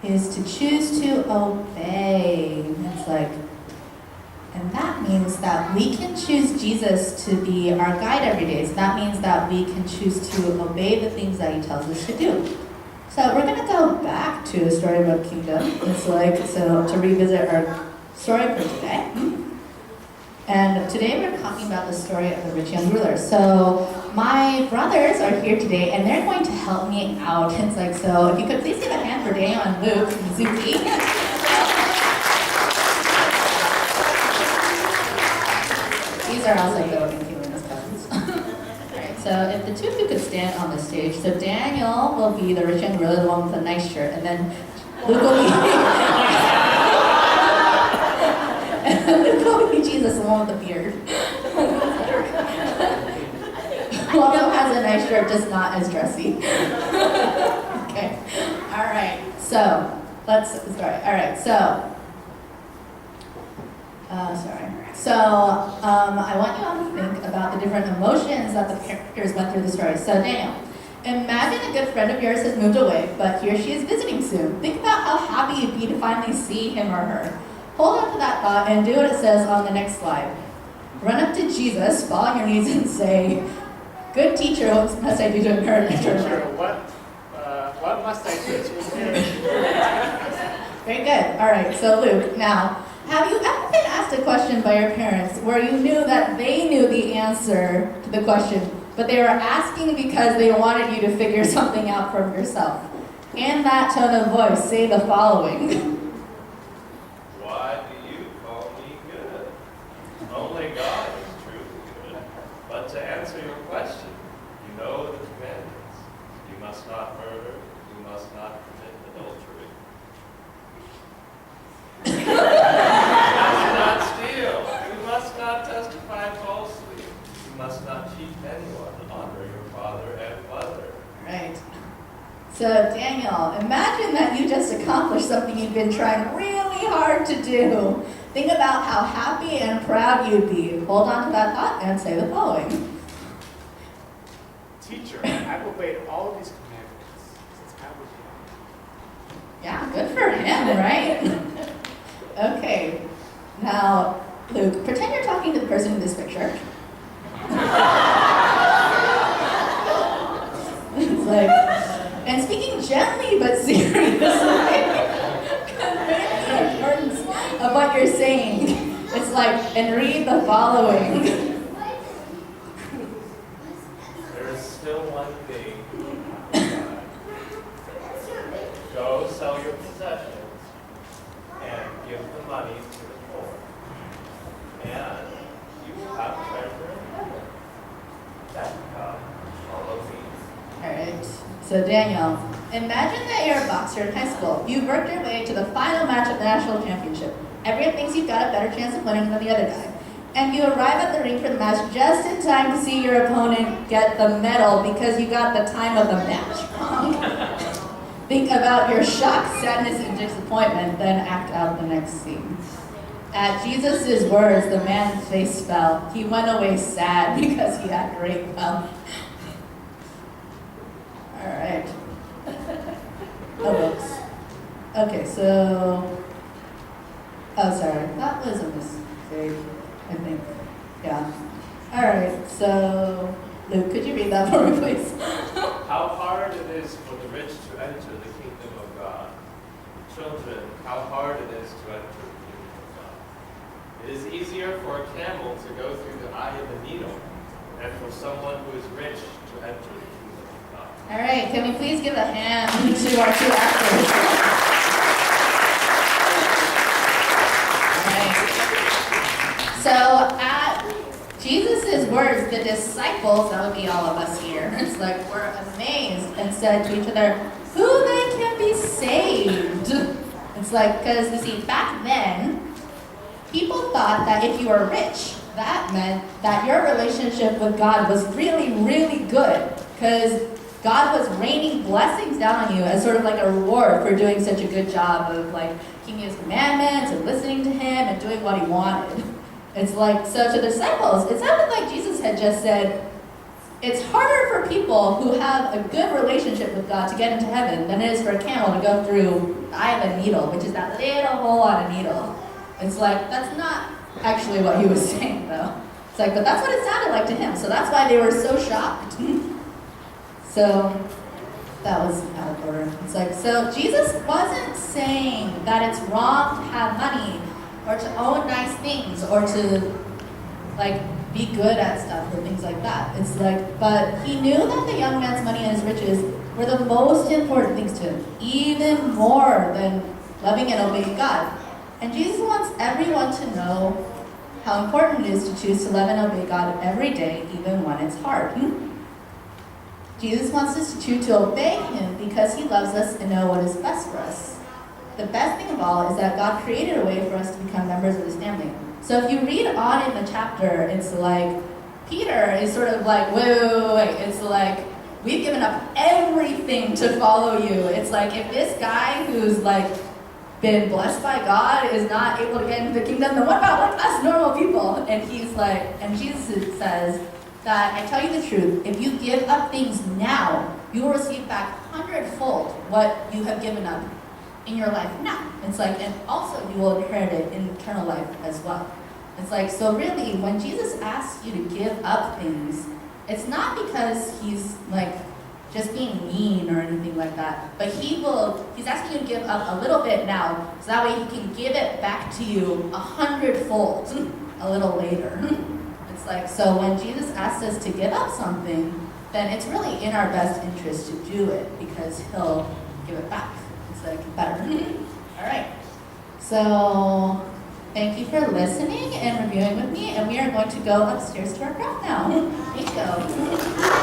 is to choose to obey. It's like, and that means that we can choose Jesus to be our guide every day. So that means that we can choose to obey the things that he tells us to do. So we're going to go back to Storybook Kingdom. It's like, so to revisit our story for today. And today we're talking about the story of the rich young ruler. So my brothers are here today and they're going to help me out. It's like, so if you could please give a hand for Daniel and Luke and Zuki. These are also good and cute as cousins. Alright, so if the two of you could stand on the stage. So Daniel will be the rich young ruler, the one with the nice shirt, and then Luke will be Luke will be Jesus, the one with the beard. Who also has a nice shirt, just not as dressy. Okay. Alright, so let's start. Alright, so I want you all to think about the different emotions that the characters went through the story. So Daniel, imagine a good friend of yours has moved away, but he or she is visiting soon. Think about how happy you'd be to finally see him or her. Hold on to that thought and do what it says on the next slide. Run up to Jesus, fall on your knees and say, "Good teacher, what must I do to inherit eternal life?" What must I do to inherit? Very good. All right, so Luke, now, have you ever been asked a question by your parents where you knew that they knew the answer to the question, but they were asking because they wanted you to figure something out for yourself? In that tone of voice, say the following. Why do you call me good? Only God is truly good. But to answer your question, you know the commandments. You must not murder. You must not commit adultery. Falsely. You must not cheat anyone. Honor your father and mother. Right. So Daniel, imagine that you just accomplished something you've been trying really hard to do. Think about how happy and proud you'd be. Hold on to that thought and say the following. Teacher, I've obeyed all of these commandments since I was young. Yeah, good for him, right? Okay. Now, Luke, pretend you're talking to the person in this picture. It's like, and speaking gently but seriously, convey the importance of what you're saying. It's like, and read the following. There is still one thing. Go sell your possessions and give the money to the poor. And you will have treasure in heaven. Then come, follow me. Alright, so Daniel, imagine that you're a boxer in high school. You've worked your way to the final match of the national championship. Everyone thinks you've got a better chance of winning than the other guy. And you arrive at the ring for the match just in time to see your opponent get the medal because you got the time of the match wrong. Think about your shock, sadness, and disappointment, then act out the next scene. At Jesus' words, the man's face fell. He went away sad because he had great wealth. All right. Oh, books. Okay, so... Oh, sorry. That was a mistake, I think. Yeah. All right, so... Luke, could you read that for me, please? How hard it is for the rich to enter the kingdom of God. Children, how hard it is to enter the kingdom of God. It is easier for a camel to go through the eye of a needle than for someone who is rich to enter the kingdom of God. All right, can we please give a hand to our two actors? All right. So at Jesus' words, the disciples, that would be all of us here, it's like we're amazed and said to each other, who then can be saved? It's like, because you see, back then, people thought that if you were rich, that meant that your relationship with God was really, really good, because God was raining blessings down on you as sort of like a reward for doing such a good job of like keeping his commandments and listening to him and doing what he wanted. It's like, so to the disciples, it sounded like Jesus had just said, it's harder for people who have a good relationship with God to get into heaven than it is for a camel to go through the eye of a needle, which is that little hole on a needle. It's like, that's not actually what he was saying, though. It's like, but that's what it sounded like to him, so that's why they were so shocked. So, that was out of order. It's like, so Jesus wasn't saying that it's wrong to have money, or to own nice things, or to, like, be good at stuff or things like that. It's like, but he knew that the young man's money and his riches were the most important things to him, even more than loving and obeying God. And Jesus wants everyone to know how important it is to choose to love and obey God every day, even when it's hard. Jesus wants us to choose to obey him because he loves us and know what is best for us. The best thing of all is that God created a way for us to become members of his family. So if you read on in the chapter, it's like, Peter is sort of like, wait. It's like, we've given up everything to follow you. It's like, if this guy who's like been blessed by God is not able to get into the kingdom, then what about like us normal people? And he's like, and Jesus says that, I tell you the truth, if you give up things now, you will receive back 100-fold what you have given up in your life now. It's like, and also you will inherit it in eternal life as well. It's like, so really, when Jesus asks you to give up things, it's not because he's like just being mean or anything like that, but he's asking you to give up a little bit now, so that way he can give it back to you 100-fold a little later. It's like, so when Jesus asks us to give up something, then it's really in our best interest to do it, because he'll give it back. It's like better. All right. So thank you for listening and reviewing with me, and we are going to go upstairs to our craft now. Thank you.